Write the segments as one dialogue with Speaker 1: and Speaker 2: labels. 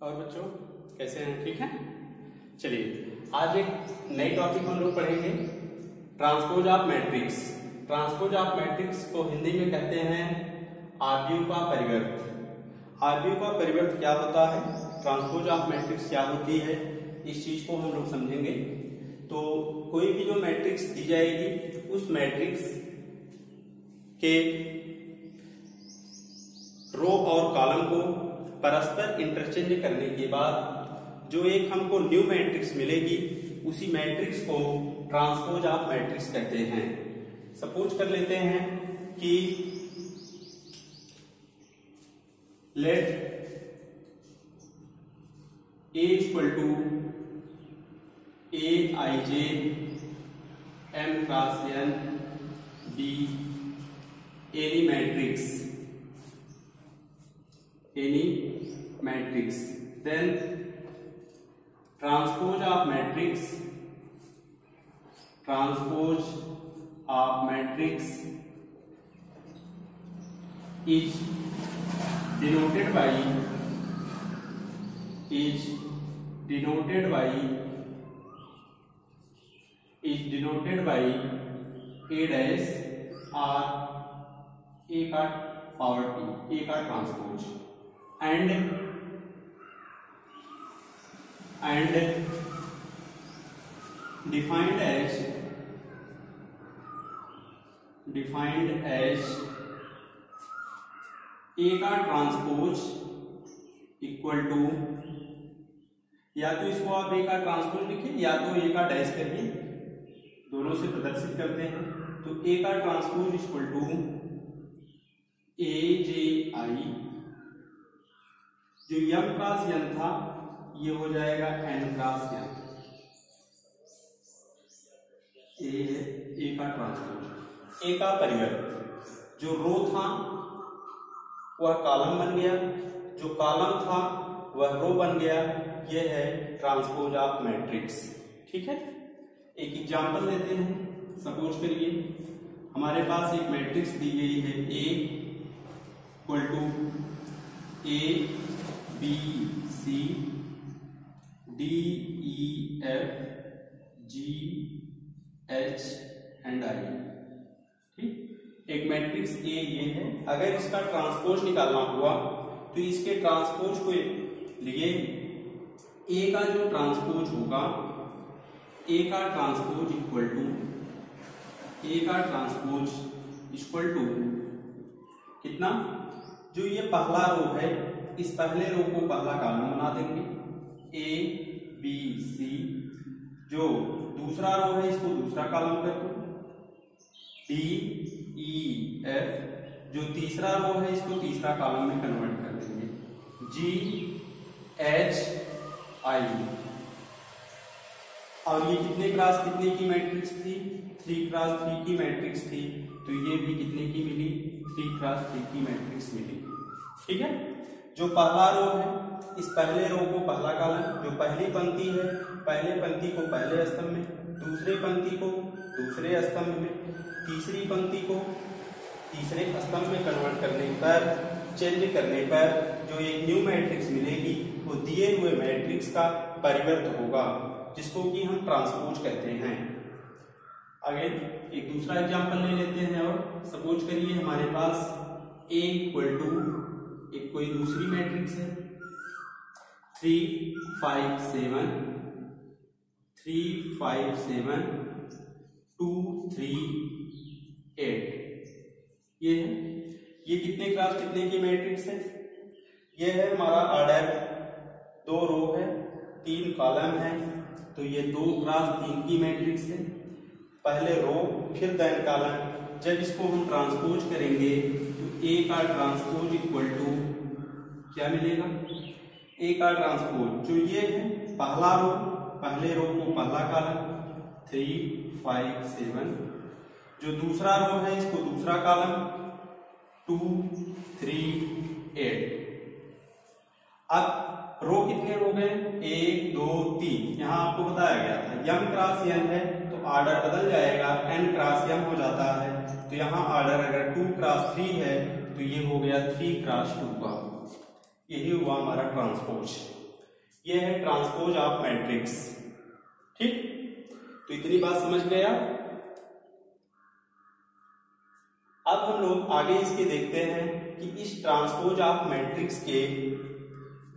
Speaker 1: और बच्चों कैसे हैं? ठीक है। चलिए आज एक नई टॉपिक हम लोग पढ़ेंगे, transpose of matrix. Transpose of matrix को हिंदी में कहते हैं आव्यूह का परिवर्त। आव्यूह का परिवर्त क्या होता है, ट्रांसपोज ऑफ मैट्रिक्स क्या होती है, इस चीज को हम लोग समझेंगे। तो कोई भी जो मैट्रिक्स दी जाएगी उस मैट्रिक्स के रो और कॉलम को परस्पर इंटरचेंज करने के बाद जो एक हमको न्यू मैट्रिक्स मिलेगी उसी मैट्रिक्स को ट्रांसपोज ऑफ मैट्रिक्स कहते हैं। सपोज कर लेते हैं कि let A equal to Aij M cross n be any matrix, then transpose of matrix is denoted by A dash or A का पावर t, A का transpose and defined as A का transpose equal to, या तो इसको आप A का transpose लिखिए या तो A का डैश करिए, दोनों से प्रदर्शित करते हैं। तो A का ट्रांसपोज इक्वल टू AJI, जो m क्रॉस n था ये हो जाएगा n क्रॉस n। A का ट्रांसपोज, A का परिवर्त, जो रो था वह कॉलम बन गया, जो कॉलम था वह रो बन गया। यह है ट्रांसपोज ऑफ मैट्रिक्स। ठीक है, एक एग्जांपल लेते हैं। सपोज करिए हमारे पास एक मैट्रिक्स दी गई है A equal to A B C D E F G H and I। ठीक, एक मैट्रिक्स A ये है। अगर इसका ट्रांसपोज निकालना हुआ तो इसके ट्रांसपोज को लिए A का जो ट्रांसपोज होगा, A का ट्रांसपोज इक्वल टू कितना, जो ये पहला रो है इस पहले रो को पहला कॉलम बना देंगे A B C, जो दूसरा रो है इसको दूसरा कॉलम कर दो D E F, जो तीसरा रो है इसको तीसरा कॉलम में कन्वर्ट कर देंगे G H I। और ये कितने क्रॉस कितने की मैट्रिक्स थी, 3 क्रॉस 3 की मैट्रिक्स थी, तो ये भी कितने की मिली, 3 क्रॉस 3 की मैट्रिक्स मिली। ठीक है, जो पहला रो है इस पहले रो को पहला कॉलम, जो पहली पंक्ति है पहले पंक्ति को पहले स्तंभ में, दूसरे पंक्ति को दूसरे स्तंभ में, तीसरी पंक्ति को तीसरे स्तंभ में कन्वर्ट करने पर, चेंज करने पर जो एक न्यू मैट्रिक्स मिलेगी वो दिए हुए मैट्रिक्स का परिवर्त होगा, जिसको कि हम ट्रांसपोज कहते हैं। आगे एक दूसरा एग्जांपल ले लेते हैं। और सपोज करिए हमारे पास A इक्वल टू एक कोई दूसरी मैट्रिक्स है 3 5 7 2 3 8। ये है, ये कितने क्लास कितने की मैट्रिक्स है, ये है हमारा ऑर्डर, 2 रो है 3 कॉलम है, तो ये 2 क्रॉस 3 की मैट्रिक्स है। पहले रो फिर देन कॉलम, जब इसको हम ट्रांसपोज करेंगे तो A का ट्रांसपोज इक्वल टू क्या मिलेगा, A का ट्रांसपोज जो ये है पहला रो, पहले रो को पहला कॉलम 3 5 7, जो दूसरा रो है इसको दूसरा कॉलम 2 3 8। अब रो कितने हो गए, 1 2 3, यहाँ आपको बताया गया था m क्रॉस n है तो ऑर्डर बदल जाएगा, n क्रॉस m हो जाता है। तो यहाँ ऑर्डर अगर 2 क्रॉस 3 है तो ये हो गया 3 क्रॉस 2 का। यही हुआ हमारा ट्रांसपोज। ये है ट्रांसपोज ऑफ मैट्रिक्स। ठीक, तो इतनी बात समझ गया। अब हम लोग आगे इसके देखते हैं कि इस ट्रांसपोज ऑफ मैट्रिक्स के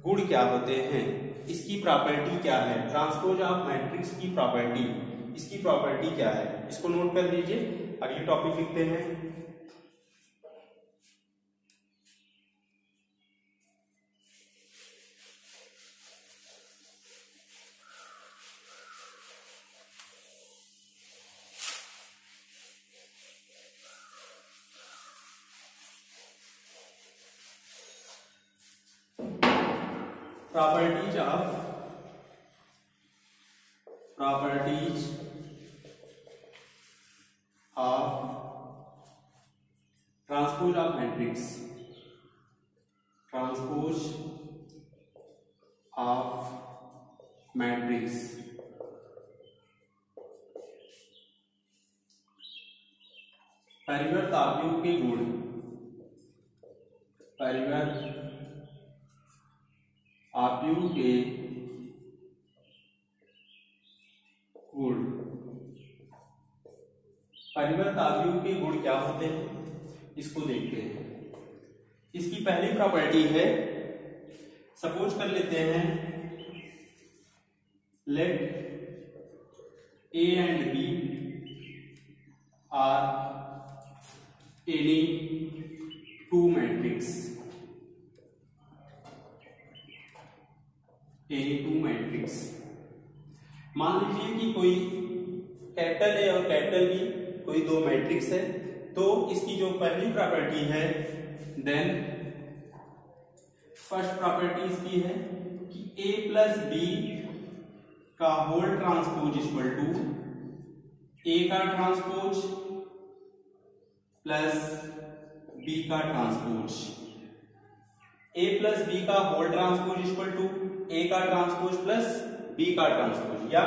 Speaker 1: गुण क्या होते हैं, इसकी प्रॉपर्टी क्या है। ट्रांसपोज ऑफ मैट्रिक्स की प्रॉपर्टी, इसकी प्रॉपर्टी क्या है, इसको नोट कर लीजिए। अगले टॉपिक लिखते हैं। Properties of transpose of matrix, transpose of matrix. परिवर्त आव्यूह के गुण, परिवर्त आव्यूह के गुण। परिवर्त आव्यूह के गुण क्या होते हैं, इसको देखते हैं। इसकी पहली प्रॉपर्टी है, सपोज कर लेते हैं, let A and B are any two matrix, any two matrix. मान लीजिए कि कोई कैपिटल ए और कैपिटल बी कोई दो मैट्रिक्स है, तो इसकी जो पहली प्रॉपर्टी है, देन फर्स्ट प्रॉपर्टी इसकी है कि ए प्लस बी का होल ट्रांसपोज इक्वल टू ए का ट्रांसपोज प्लस बी का ट्रांसपोज। ए प्लस बी का होल ट्रांसपोज इक्वल टू ए का ट्रांसपोज प्लस बी का ट्रांसपोज, या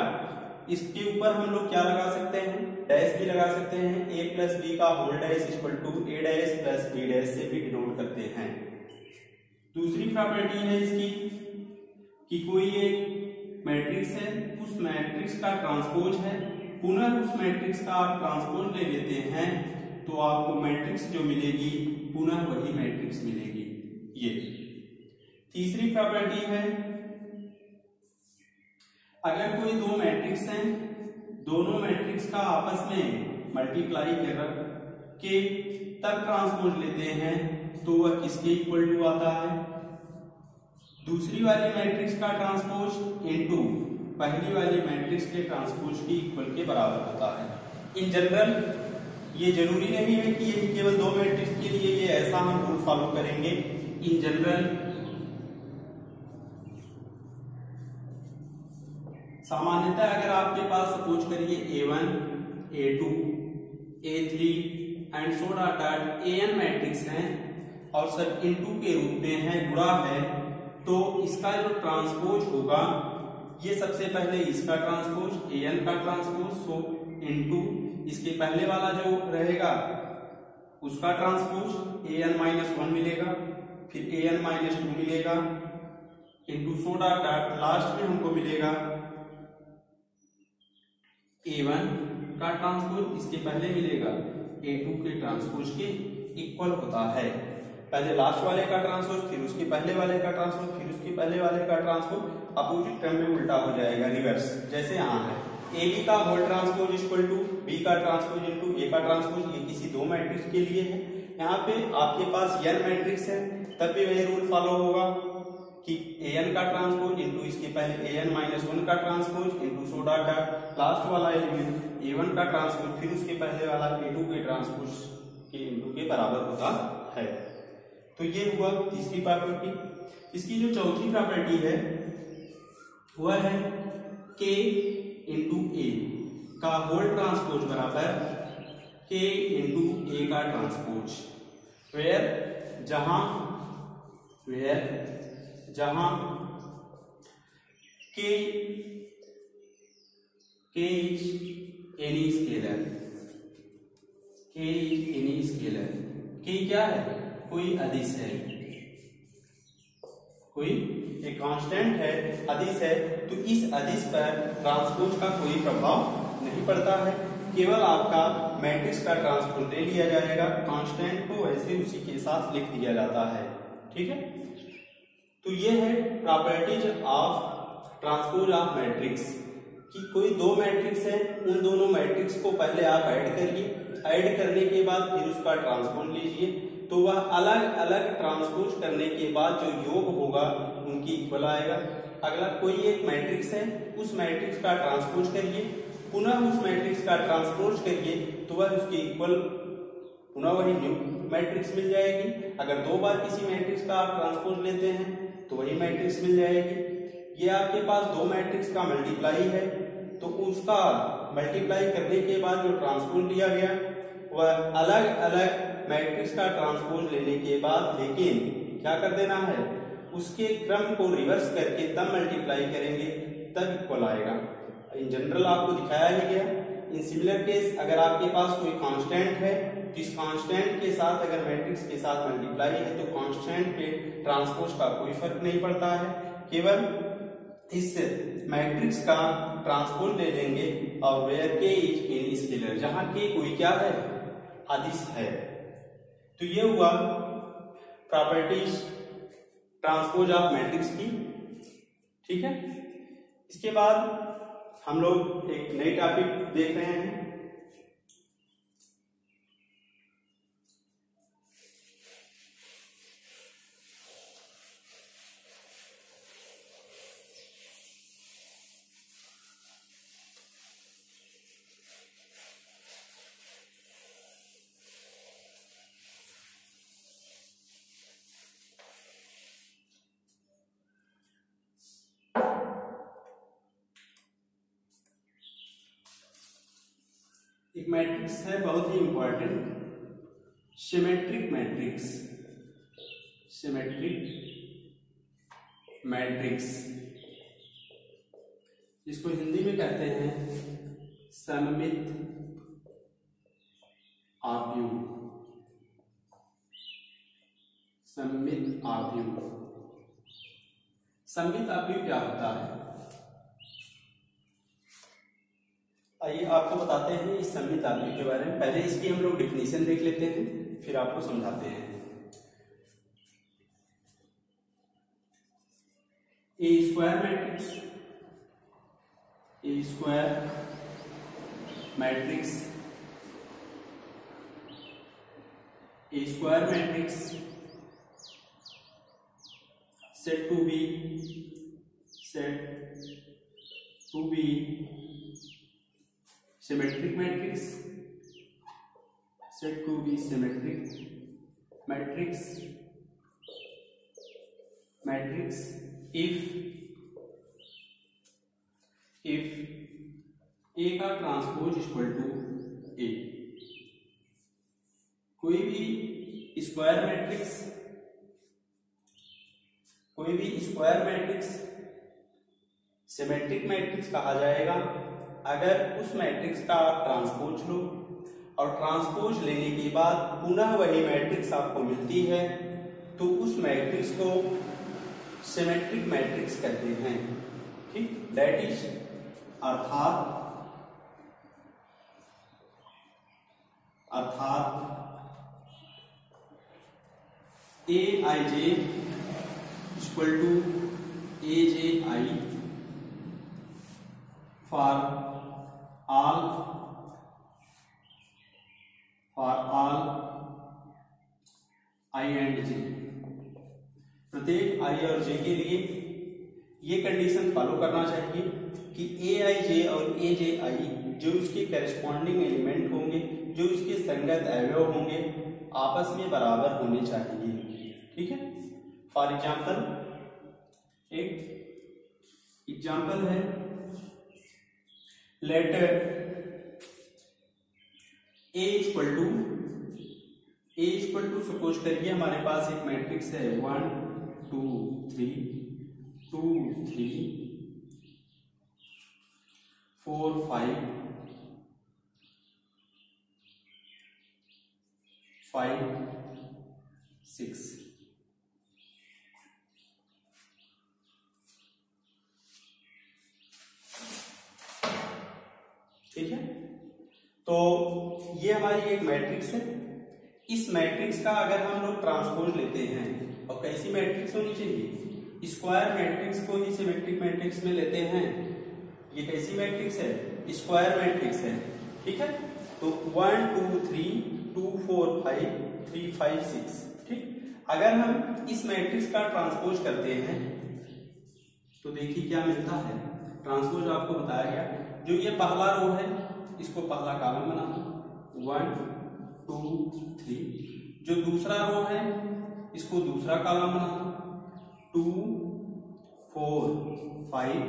Speaker 1: इसके ऊपर हम लोग क्या लगा सकते हैं, डैश भी लगा सकते हैं। ए प्लस बी का whole dash equal to A dash plus B dash से भी डिनोट करते हैं। दूसरी प्रॉपर्टी है इसकी कि कोई एक मैट्रिक्स है, उस मैट्रिक्स का ट्रांसपोज है, पुनः उस मैट्रिक्स का आप ट्रांसपोज ले लेते हैं तो आपको मैट्रिक्स जो मिलेगी पुनः वही मैट्रिक्स मिलेगी। ये तीसरी प्रॉपर्टी है, अगर कोई दो मैट्रिक्स हैं, दोनों मैट्रिक्स का आपस में मल्टीप्लाई कर के तब ट्रांसपोज लेते हैं तो वह किसके इक्वल टू आता है, दूसरी वाली मैट्रिक्स का ट्रांसपोज इनटू पहली वाली मैट्रिक्स के ट्रांसपोज की इक्वल के बराबर होता है। इन जनरल ये जरूरी नहीं है कि ये केवल दो मैट्रिक्स के लिए ये ऐसा हम रूल फॉलो करेंगे। इन जनरल सामान्यतः अगर आपके पास सपोज करिए A1, A2, A3 and so dot AN matrix हैं और सब इनटू के रूप में है, गुणा है, तो इसका जो ट्रांसपोज होगा ये सबसे पहले इसका ट्रांसपोज AN का ट्रांसपोज, सो इनटू इसके पहले वाला जो रहेगा उसका ट्रांसपोज AN-1 मिलेगा, फिर AN-2 मिलेगा, इनटू सो डॉट लास्ट में हमको मिलेगा A1 का ट्रांसपोज, इसके पहले मिलेगा A2 के ट्रांसपोज के इक्वल होता है। पहले लास्ट वाले का ट्रांसपोज, फिर उसके पहले वाले का ट्रांसपोज, फिर उसके पहले वाले का ट्रांसपोज, अपोजिट क्रम में उल्टा हो जाएगा, रिवर्स, जैसे यहाँ है। AB का whole transpose equal to B का ट्रांसपोज इनटू A का ट्रांसपोज, ये किसी दो मैट्रिक्स के लिए है। यहाँ पे आपके पास n मैट्रिक्स है, तब भी वही रूल फॉलो होगा कि AN का ट्रांसपोज इनटू इसके पहले AN-1 का transpose into so dot last वाला एलिमेंट A1 का ट्रांसपोज, फिर उसके पहले वाला A2 के ट्रांसपोज के इनटू के बराबर होता है। तो ये हुआ तीसरी प्रॉपर्टी। इसकी जो चौथी प्रॉपर्टी है वह है K इंटू A का होल ट्रांसपोज बराबर K इंटू A का ट्रांसपोज, वेयर जहां K is any scalar, K is any scalar। K क्या है, कोई अदिश है, कोई एक कांस्टेंट है, अदिश है, तो इस अदिश पर ट्रांसपोज का कोई प्रभाव नहीं पड़ता है, केवल आपका मैट्रिक्स का ट्रांसपोज ले लिया जाएगा, कांस्टेंट को वैसे उसी के साथ लिख दिया जाता है। ठीक है, तो ये है properties of transpose of matrix कि कोई दो मैट्रिक्स है, उन दोनों मैट्रिक्स को पहले आप ऐड करिए, ऐड करने के बाद फिर उसका ट्रांसपोज लीजिए, तो वह अलग अलग ट्रांसपोज करने के बाद जो योग होगा उनकी इक्वल आएगा। अगला कोई एक मैट्रिक्स है, उस मैट्रिक्स का ट्रांसपोज करिए, पुनः उस मैट्रिक्स का ट्रांसपोज करिए, तो वह उसकी इक्वल पुनः वही न्यू मैट्रिक्स मिल जाएगी। अगर दो बार किसी मैट्रिक्स का आप ट्रांसपोज लेते हैं तो वही मैट्रिक्स मिल जाएगी। ये आपके पास दो मैट्रिक्स का मल्टीप्लाई है, तो उसका मल्टीप्लाई करने के बाद जो ट्रांसपोज लिया गया वह अलग अलग मैट्रिक्स का ट्रांसपोज लेने के बाद, लेकिन क्या कर देना है, उसके क्रम को रिवर्स करके तब मल्टीप्लाई करेंगे, तब इक्वल आएगा। इन जनरल आपको दिखाया ही गया। इन सिमिलर केस अगर आपके पास कोई कांस्टेंट है, तो इस कांस्टेंट के साथ अगर मैट्रिक्स के साथ मल्टीप्लाई है तो कांस्टेंट पे ट्रांसपोज का कोई फर्क नहीं पड़ता है, केवल इस मैट्रिक्स का ट्रांसपोज ले लेंगे और वेयर के इज एनी स्केलर, जहां के कोई क्या है, अदिश है। तो ये हुआ प्रॉपर्टीज ट्रांसपोज ऑफ मैट्रिक्स की। ठीक है, इसके बाद हम लोग एक नई टॉपिक देख रहे हैं। एक मैट्रिक्स है बहुत ही important, symmetric matrix. Symmetric matrix जिसको हिंदी में कहते हैं सममित आव्यूह। सममित आव्यूह, सममित आव्यूह क्या होता है, आइए आपको बताते हैं इस सममित आव्यूह के बारे में। पहले इसकी हम लोग डिफिनीशन देख लेते हैं, फिर आपको समझाते हैं। A square matrix, a square matrix, a square matrix said to be symmetric matrix, said to be symmetric matrix if A का ट्रांसपोज इक्वल टू A। कोई भी स्क्वायर मैट्रिक्स सिमेट्रिक मैट्रिक्स कहा जाएगा अगर उस मैट्रिक्स का आप ट्रांसपोज लो और ट्रांसपोज लेने के बाद पुनः वही मैट्रिक्स आपको मिलती है, तो उस मैट्रिक्स को सिमेट्रिक मैट्रिक्स कहते हैं। ठीक, दैट इज अर्थात A I J equal to A J I for all I and J, प्रत्येक I और J के लिए ये कंडीशन फॉलो करना चाहिए कि Aij और Aji जो उसके करेस्पॉन्डिंग एलिमेंट होंगे, जो उसके संगत अवयव होंगे, आपस में बराबर होने चाहिए। ठीक है, फॉर एग्जाम्पल एक एग्जाम्पल है, let A equal to suppose करिए हमारे पास एक मैट्रिक्स है 1 2 3 2 3 4 5 5 6। तो ये हमारी एक मैट्रिक्स है। इस मैट्रिक्स का अगर हम लोग ट्रांसपोज लेते हैं, और कैसी मैट्रिक्स होनी चाहिए, स्क्वायर मैट्रिक्स को ही सिमेट्रिक मैट्रिक्स में लेते हैं। ये कैसी मैट्रिक्स है, स्क्वायर मैट्रिक्स है, ठीक है। तो 1 2 3 2 4 5 3 5 6, ठीक। अगर हम इस मैट्रिक्स का ट्रांसपोज करते हैं तो देखिए क्या मिलता है। ट्रांसपोज आपको बताया गया, जो ये पहला रो है इसको पहला कॉलम बना दो 1 2 3, जो दूसरा रो है इसको दूसरा कॉलम बना दो 2 4 5,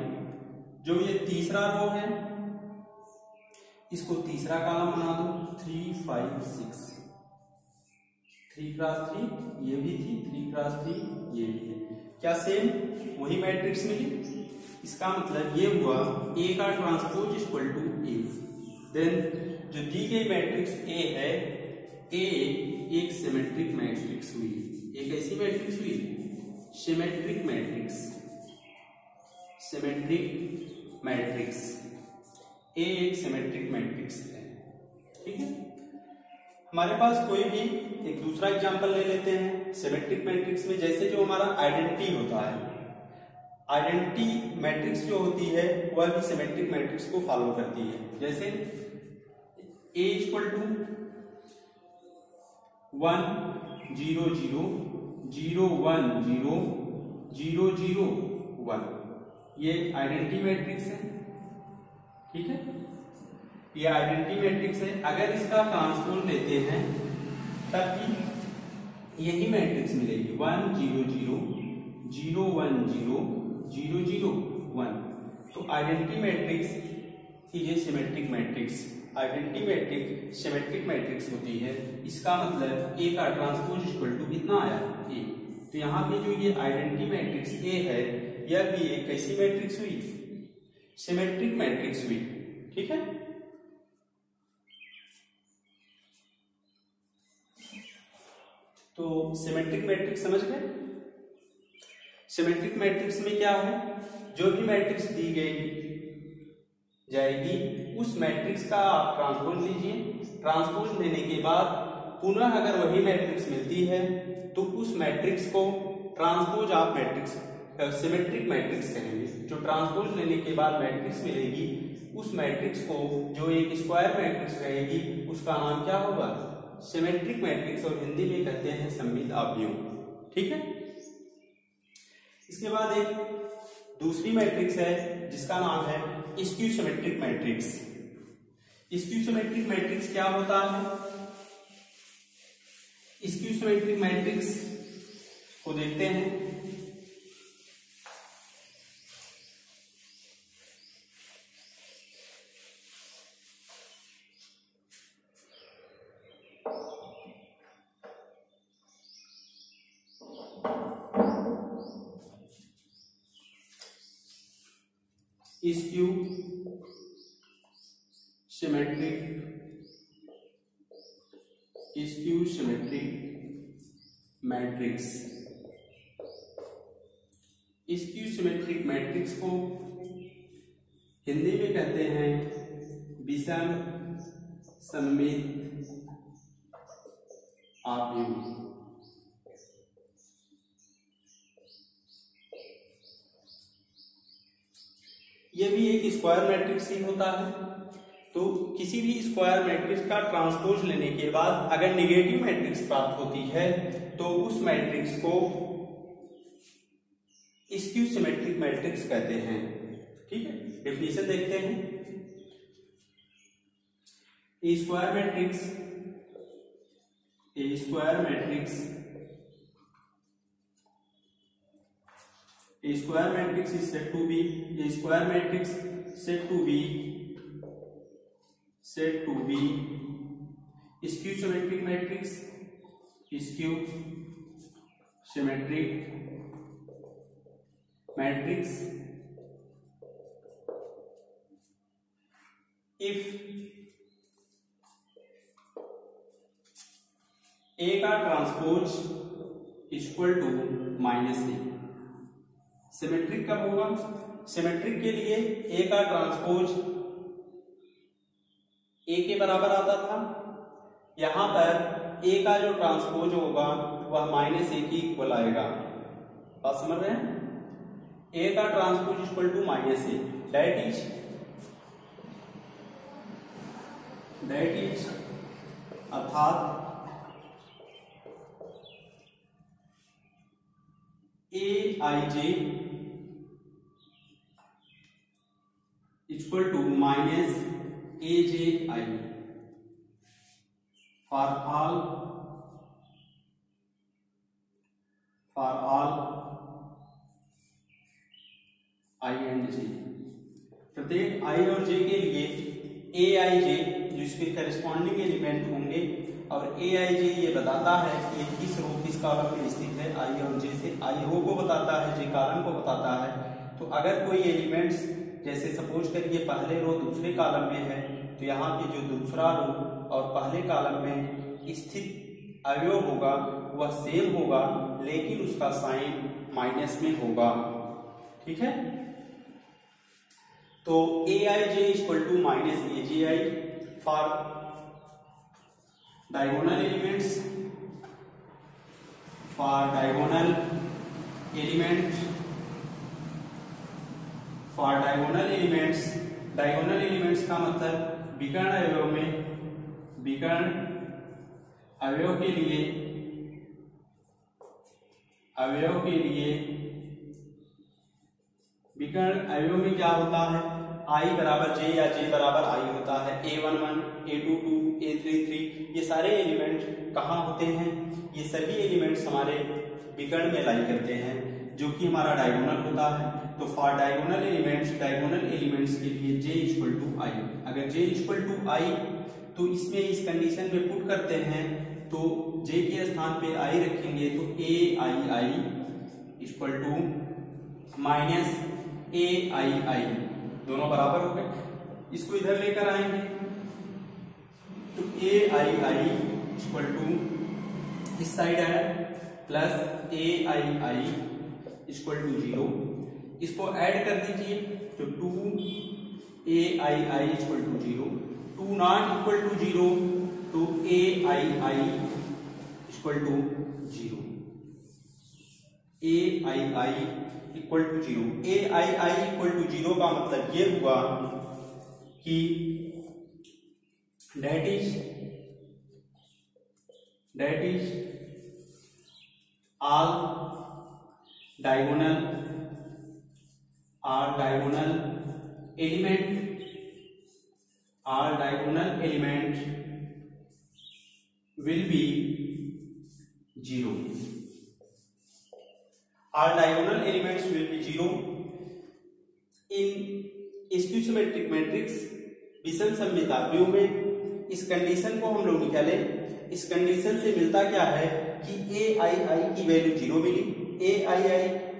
Speaker 1: जो ये तीसरा रो है इसको तीसरा कॉलम बना दो 3 5 6, 3 क्रॉस 3 ये भी थी, 3 क्रॉस 3 ये भी है। क्या सेम वही मैट्रिक्स मिली। इसका मतलब ये हुआ ए का transpose equal to A. Then जो दी गई मैट्रिक्स ए है, ए एक सिमेट्रिक मैट्रिक्स हुई। एक ऐसी मैट्रिक्स हुई सिमेट्रिक मैट्रिक्स, सिमेट्रिक मैट्रिक्स, ए एक सिमेट्रिक मैट्रिक्स है, ठीक है। हमारे पास कोई भी एक दूसरा एग्जांपल ले लेते हैं सिमेट्रिक मैट्रिक्स में। जैसे जो हमारा आइडेंटिटी होता है, आइडेंटिटी मैट्रिक्स जो होती है वह भी सिमेट्रिक मैट्रिक्स को फॉलो करती है। जैसे ए इक्वल टू 1 0 0 0 1 0 0 0 1, ये आइडेंटिटी मैट्रिक्स है, ठीक है। ये आइडेंटिटी मैट्रिक्स है। अगर इसका ट्रांसपोज लेते हैं तब भी यही मैट्रिक्स मिलेगी 1 0 0 0 1 0 0 0 1। तो आइडेंटिटी मैट्रिक्स ये symmetric matrix, identity matrix symmetric matrix होती है। इसका मतलब ए का ट्रांसपोज इक्वल टू कितना आया ए। तो यहाँ पे जो ये आइडेंटिटी मैट्रिक्स ए है, यह भी एक कैसी मैट्रिक्स हुई, सिमेट्रिक मैट्रिक्स हुई, ठीक है। तो सिमेट्रिक मैट्रिक्स समझ गए। सिमेट्रिक मैट्रिक्स में क्या है, जो भी मैट्रिक्स दी गई जाएगी उस मैट्रिक्स का आप ट्रांसपोज लीजिए। ट्रांसपोज लेने के बाद पुनः अगर वही मैट्रिक्स मिलती है तो उस मैट्रिक्स को ट्रांसपोज आप मैट्रिक्स सिमेट्रिक मैट्रिक्स कहेंगे। जो ट्रांसपोज लेने के बाद मैट्रिक्स मिलेगी उस मैट्रिक्स को, जो एक स्क्वायर मैट्रिक्स रहेगी, उसका नाम क्या होगा, सिमेट्रिक मैट्रिक्स, और हिंदी में कहते हैं सममित अवयव, ठीक है। इसके बाद एक दूसरी मैट्रिक्स है जिसका नाम है skew symmetric matrix. Skew symmetric matrix क्या होता है। स्क्यू सिमेट्रिक मैट्रिक्स को देखते हैं। Skew symmetric, skew symmetric matrix. Skew symmetric matrix को हिंदी में कहते हैं विषम सममित अवयव। ये भी एक स्क्वायर मैट्रिक्स ही होता है। तो किसी भी स्क्वायर मैट्रिक्स का ट्रांसपोज लेने के बाद अगर नेगेटिव मैट्रिक्स प्राप्त होती है तो उस मैट्रिक्स को स्क्यू सिमेट्रिक मैट्रिक्स कहते हैं, ठीक है। डेफिनेशन देखते हैं। A square matrix, a square matrix, A square matrix is said to be, a square matrix said to be skew symmetric matrix, skew symmetric matrix if A का transpose equal to -A। Symmetric कब होगा, symmetric के लिए ए का transpose A के बराबर आता था। यहां पर ए का जो ट्रांसपोज होगा वह माइनस ए की इक्वल आएगा। बात समझ रहे हैं? ए का transpose equal to minus A, that is अर्थात A I J equal to minus A J I for all I and J. प्रत्येक आई और जे के लिए ए आई जे जो इसके करस्पॉन्डिंग एलिमेंट होंगे, और ए आई जे ये बताता है कि किस रो किस कॉलम में स्थित है। आई और जे से आई रो को बताता है, जे कॉलम को बताता है। तो अगर कोई एलिमेंट्स जैसे सपोज करिए पहले रो दूसरे कॉलम में है, तो यहाँ पे जो दूसरा रो और पहले कॉलम में स्थित अवयव होगा वह सेम होगा, लेकिन उसका साइन माइनस में होगा। ठीक है, तो A I J equal to minus A J I for diagonal elements, diagonal elements का मतलब विकर्ण अवयव में, विकर्ण अवयव के लिए विकर्ण अवयव में क्या होता है, आई बराबर जे या जे बराबर आई होता है। A11, A22, A33 ये सारे एलिमेंट कहाँ होते हैं? ये सभी एलिमेंट्स हमारे विकर्ण में लाई करते हैं, जो कि हमारा डायगोनल होता है। तो फॉर डायगोनल एलिमेंट्स के लिए J इक्वल टू आई। अगर J इक्वल टू आई तो इसमें इस कंडीशन में पुट करते हैं, तो J के स्थान पे आई रखेंगे तो A I equal to minus A I, दोनों बराबर हो गए। इसको इधर लेकर आएंगे तो ए आई इक्वल टू इस साइड है plus A I equal to 0। इसको ऐड कर दीजिए तो 2 A I equal to 0, 2 not equal to 0 तो A I equal to 0, A I equal to 0। A I equal to 0 का मतलब ये हुआ कि that is all diagonal element will be 0. All diagonal elements will be 0 in skew symmetric matrix विषम सममिता view में। इस condition को हम लोग निकाले, इस कंडीशन से मिलता क्या है कि ए आई की वैल्यू 0 मिली। ए आई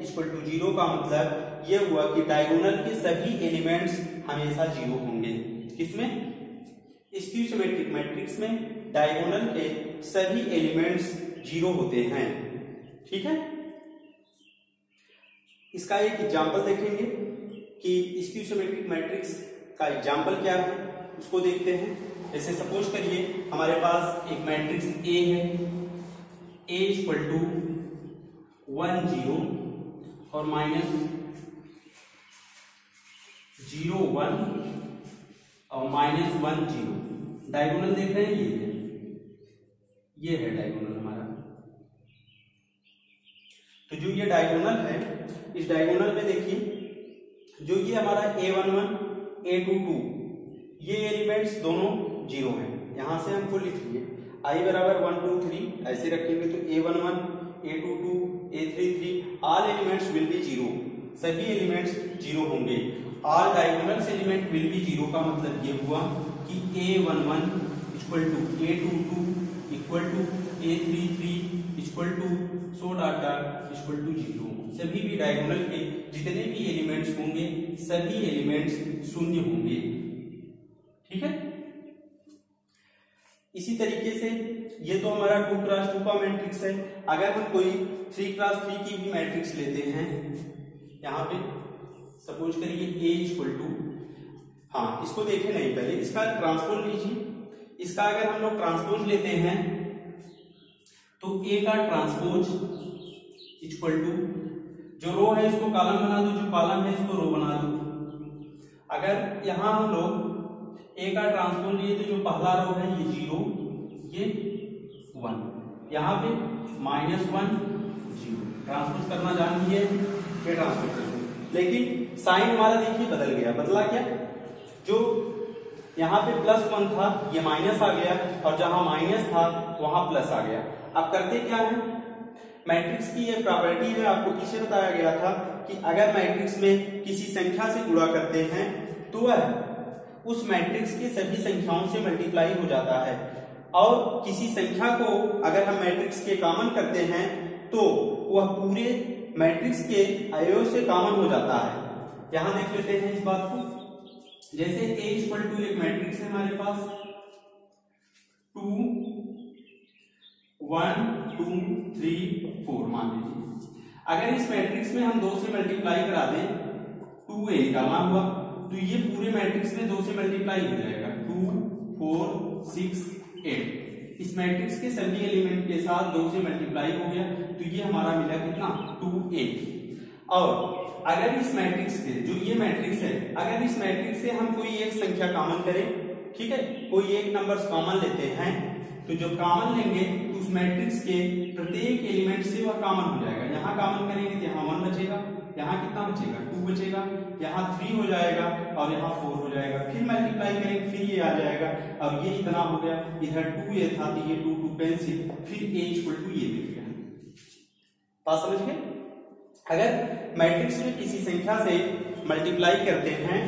Speaker 1: इक्वल टू 0 का मतलब ये हुआ कि डायगोनल के सभी एलिमेंट्स हमेशा 0 होंगे। किसमें? स्क्यू सिमेट्रिक मैट्रिक्स में डायगोनल के सभी एलिमेंट्स 0 होते हैं। ठीक है, इसका एक एग्जांपल देखेंगे कि स्क्यू सिमेट्रिक मैट्रिक्स का एग्जाम्पल क्या है उसको देखते हैं। जैसे सपोज करिए हमारे पास एक मैट्रिक्स ए है, ए इक्वल टू 1 0 और माइनस 0 1 और माइनस 1 0। डायगोनल देख रहे हैं, ये है डायगोनल हमारा। तो जो ये डायगोनल है, इस डायगोनल में देखिए जो ये हमारा A11 A22 ये एलिमेंट्स दोनों 0 हैं। यहां से हमको लिख लिए I बराबर 1 2 3 ऐसे रखेंगे तो A11 A22 A33 all elements will be 0, सभी एलिमेंट्स 0 होंगे। All diagonals element will be 0 का मतलब ये हुआ कि A11 equal to A22 equal to A33 equal to so data equal to 0। सभी भी डायगोनल के जितने भी एलिमेंट्स होंगे सभी एलिमेंट्स 0 होंगे। ठीक है, इसी तरीके से ये तो हमारा 2x2 का मैट्रिक्स है। अगर हम कोई 3x3 की भी मैट्रिक्स लेते हैं, यहाँ पे सपोज करिए A इक्वल टू हाँ, इसको देखे नहीं पहले, इसका ट्रांसपोज लीजिए। इसका अगर हम लोग ट्रांसपोज लेते हैं तो ए का ट्रांसपोज इक्वल टू, जो रो है इसको कॉलम बना दो, जो कॉलम है इसको रो बना दो। अगर यहां हम लोग ए का ट्रांसपोज लिए तो जो पहला रो है ये 0, ये 1, यहाँ पे -1 0 ट्रांसपोज करना जान लीजिए, ये ट्रांसपोज कर दो। लेकिन साइन हमारा देखिए बदल गया, बदला क्या, जो यहाँ पे +1 था ये माइनस आ गया, और जहां माइनस था वहां प्लस आ गया। अब करते क्या है, मैट्रिक्स की ये प्रॉपर्टी है, आपको किसे बताया गया था कि अगर मैट्रिक्स में किसी संख्या से गुणा करते हैं तो वह उस मैट्रिक्स के सभी संख्याओं से मल्टीप्लाई हो जाता है, और किसी संख्या को अगर हम मैट्रिक्स के कॉमन करते हैं तो वह पूरे मैट्रिक्स के अवयव से कॉमन हो जाता है। यहां देख लेते हैं इस बात को। जैसे A इक्वल टू एक मैट्रिक्स है हमारे पास 2 1 2 3 4 मान लीजिए। अगर इस मैट्रिक्स में हम 2 से मल्टीप्लाई करा दें, 2A निकालना हुआ तो ये पूरे मैट्रिक्स में 2 से मल्टीप्लाई हो जाएगा, 2 4 6 8। इस मैट्रिक्स के सभी एलिमेंट के साथ 2 से मल्टीप्लाई हो गया तो ये हमारा मिला कितना, 2A। और अगर इस मैट्रिक्स के, जो ये मैट्रिक्स है, अगर इस मैट्रिक्स से हम कोई एक संख्या कॉमन करें, ठीक है, कोई एक नंबर्स कॉमन लेते हैं, तो जब कॉमन लेंगे तो उस मैट्रिक्स के प्रत्येक एलिमेंट से वह कॉमन हो जाएगा। यहाँ कॉमन करेंगे तो यहाँ 1 बचेगा, यहाँ कितना बचेगा, 2 बचेगा, यहाँ 3 हो जाएगा और यहाँ 4 हो जाएगा। फिर मल्टीप्लाई करेंगे, फिर ये आ जाएगा, और ये इतना हो गया, इधर 2A था तो ये 2 2 पेंसिल, फिर A इक्वल टू ये मिल गया। बात समझ गए। अगर मैट्रिक्स में किसी संख्या से मल्टीप्लाई करते हैं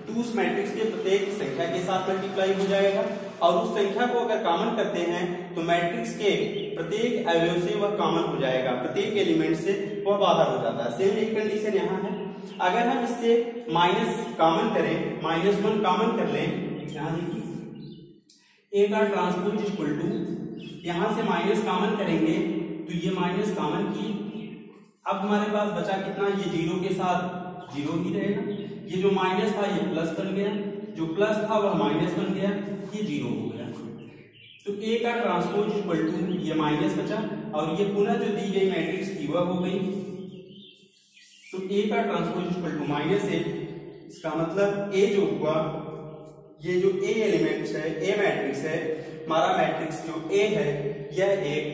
Speaker 1: तो उस मैट्रिक्स के प्रत्येक संख्या के साथ मल्टीप्लाई हो जाएगा, और उस संख्या को अगर कॉमन करते हैं तो मैट्रिक्स के प्रत्येक अवयव से वह कॉमन हो जाएगा, प्रत्येक एलिमेंट से वह बाहर हो जाता है। सेम एक कंडीशन यहाँ है। अगर हम इससे माइनस कॉमन करें, -1 कॉमन कर लें, यहाँ देखिए A का ट्रांसपोज इक्वल टू, यहां से माइनस कॉमन करेंगे तो ये माइनस कॉमन की, अब हमारे पास बचा कितना, ये 0 के साथ 0 ही रहेगा, ये जो माइनस था ये प्लस बन गया, जो प्लस था वह माइनस बन गया, ये 0 हो गया। तो A का ट्रांसपोज इक्वल टू, ये माइनस बचा और ये पुनः जो दी गई मैट्रिक्स की वह हो गई, तो A का ट्रांसपोज इक्वल टू -A। इसका मतलब A जो हुआ, ये जो A एलिमेंट्स है, A मैट्रिक्स है, हमारा मैट्रिक्स जो A है यह एक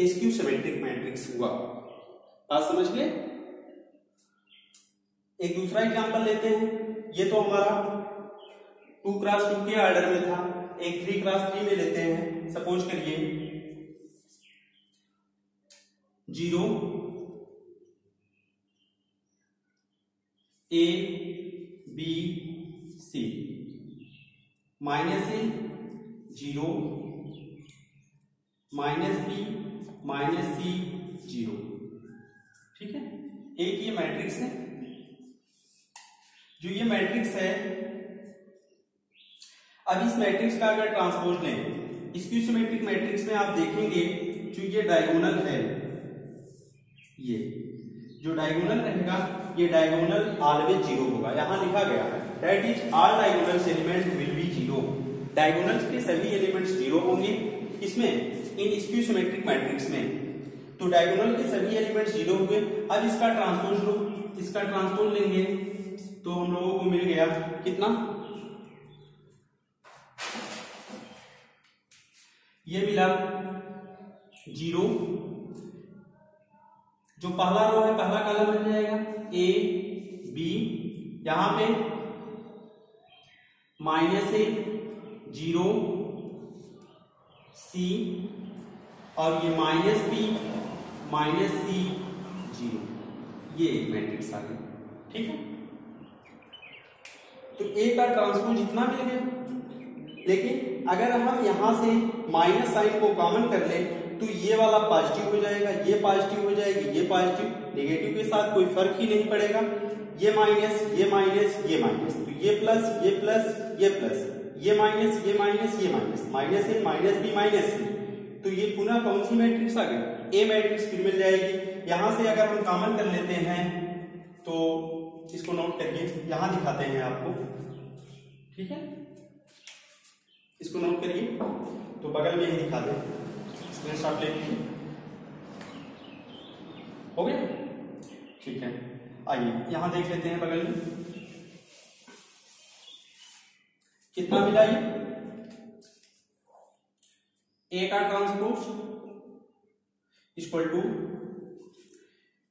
Speaker 1: स्क्यू सिमेट्रिक मैट्रिक्स हुआ। बात समझ गए। एक दूसरा एग्जांपल लेते हैं। ये तो हमारा 2x2 के ऑर्डर में था, एक 3x3 में लेते हैं। सपोज करिए 0 A B C -A 0 -B -C 0, ठीक है। एक ये मैट्रिक्स है, जो ये मैट्रिक्स है, अब इस मैट्रिक्स का अगर ट्रांसपोज लें, स्क्यू सिमेट्रिक मैट्रिक्स में आप देखेंगे जो ये डायगोनल है, ये जो डायगोनल रहेगा, ये डायगोनल ऑलवेज 0 होगा। यहां लिखा गया है that is all diagonals element will be 0। Diagonals के सभी एलिमेंट्स 0 होंगे इसमें, इन स्क्यू सिमेट्रिक मैट्रिक्स में। तो डायगोनल के सभी एलिमेंट्स 0 हुए। अब इसका ट्रांसपोज लो, इसका ट्रांसपोज लेंगे तो हम लोगों को मिल गया कितना, ये मिला 0, जो पहला रो है पहला कॉलम बन जाएगा A B, यहां पे -A 0 C और ये -B -C 0, ये एक मैट्रिक्स आ गया, ठीक है। तो A का ट्रांसपोज इतना मिल गया। लेकिन अगर हम यहां से माइनस साइन को कॉमन कर ले तो ये वाला पॉजिटिव हो जाएगा, ये पॉजिटिव हो जाएगी, ये पॉजिटिव, नेगेटिव के साथ कोई फर्क ही नहीं पड़ेगा। ये माइनस, ये माइनस, ये माइनस, तो ये प्लस, ये प्लस, ये प्लस, ये माइनस, ये माइनस, ये माइनस, -A -B -C, तो ये पुनः कौन सी मैट्रिक्स आ गई, A मैट्रिक्स फिर मिल जाएगी। यहां से अगर हम कॉमन कर लेते हैं तो इसको नोट करिए, यहां दिखाते हैं आपको, ठीक है, इसको नोट करिए। तो बगल में ही दिखा दे, स्क्रीनशॉट ले लीजिए। हो गया, ठीक है। आइए यहां देख लेते हैं बगल में कितना मिला। ये ए का ट्रांसपोज इक्वल टू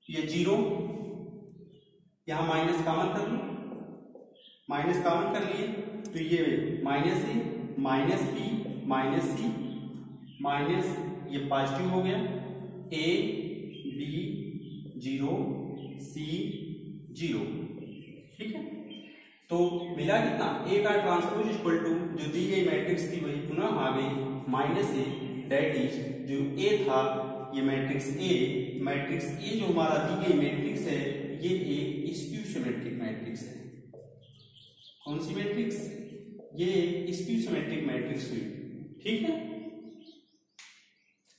Speaker 1: ये 0, यहां माइनस कॉमन कर लो, माइनस कॉमन कर लिए तो ये माइनस ए माइनस बी माइनस सी माइनस ये पॉजिटिव हो गया, ए बी 0 सी 0, ठीक है। तो मिला कितना, ए का ट्रांसपोज इक्वल टू जो दी गई मैट्रिक्स थी वही पुनः आ गई माइनस ए, डेट इज जो ए था ये मैट्रिक्स ए जो हमारा दी गई मैट्रिक्स है ये एक स्क्यू सिमेट्रिक मैट्रिक्स है। कौन सी मैट्रिक्स, ये स्क्यू सिमेट्रिक मैट्रिक्स हुई, ठीक है।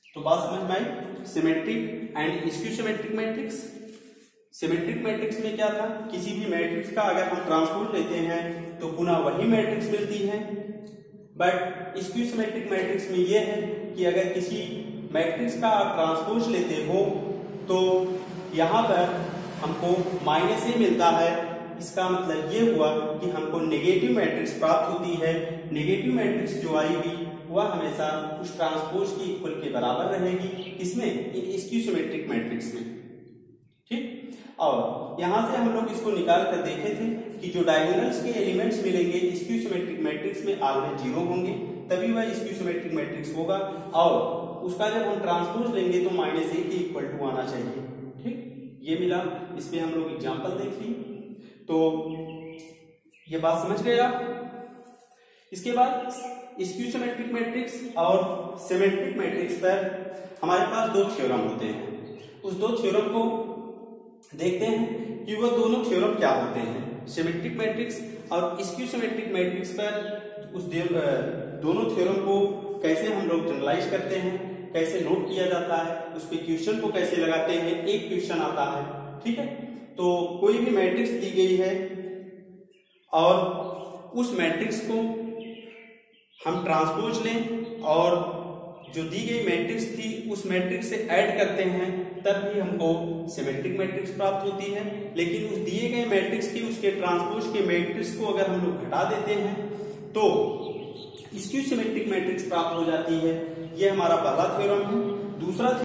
Speaker 1: तो बात समझ में आई, symmetric and skew symmetric matrix. Symmetric matrix में क्या था, किसी भी मैट्रिक्स का अगर हम ट्रांसपोज लेते हैं तो पुनः वही मैट्रिक्स मिलती है। बट स्क्यू सिमेट्रिक मैट्रिक्स में यह है कि अगर किसी मैट्रिक्स का आप ट्रांसपोज लेते हो तो यहां पर हमको माइनस ए मिलता है। इसका मतलब ये हुआ कि हमको नेगेटिव मैट्रिक्स प्राप्त होती है। नेगेटिव मैट्रिक्स जो आएगी वह हमेशा उस ट्रांसपोज की इक्वल के बराबर रहेगी, किसमें, इन स्क्यू सिमेट्रिक मैट्रिक्स में, ठीक। और यहां से हम लोग इसको निकाल कर देखे थे कि जो डायगोनल्स के एलिमेंट्स मिलेंगे स्क्यू सिमेट्रिक मैट्रिक्स में ऑलवेज 0 होंगे, तभी वह स्क्यू सिमेट्रिक मैट्रिक्स होगा। और उसका जब हम ट्रांसपोज लेंगे तो माइनस ए के इक्वल टू आना चाहिए, ठीक। ये मिला, इस पे हम लोग एग्जांपल देख लिए, तो ये बात समझ गए आप। इसके बाद स्क्यू सिमेट्रिक मैट्रिक्स और सिमेट्रिक मैट्रिक्स पर हमारे पास 2 थ्योरम होते हैं। उस 2 थ्योरम को देखते हैं कि वो दोनों थ्योरम क्या होते हैं। सिमेट्रिक मैट्रिक्स और स्क्यू सिमेट्रिक मैट्रिक्स पर उस दोनों थ्योरम को कैसे हम लोग जनरलाइज करते हैं, कैसे नोट किया जाता है, उस पे क्वेश्चन को कैसे लगाते हैं, एक क्वेश्चन आता है, ठीक है। तो कोई भी मैट्रिक्स दी गई है और उस मैट्रिक्स को हम ट्रांसपोज लें और जो दी गई मैट्रिक्स थी उस मैट्रिक्स से ऐड करते हैं, तब भी हमको सिमेट्रिक मैट्रिक्स प्राप्त होती है। लेकिन उस दिए गए मैट्रिक्स की उसके ट्रांसपोज के मैट्रिक्स को अगर हम लोग घटा देते हैं तो स्क्यू सिमेट्रिक मैट्रिक्स प्राप्त हो जाती है। यह हमारा पहला थ्योरम है। दूसरा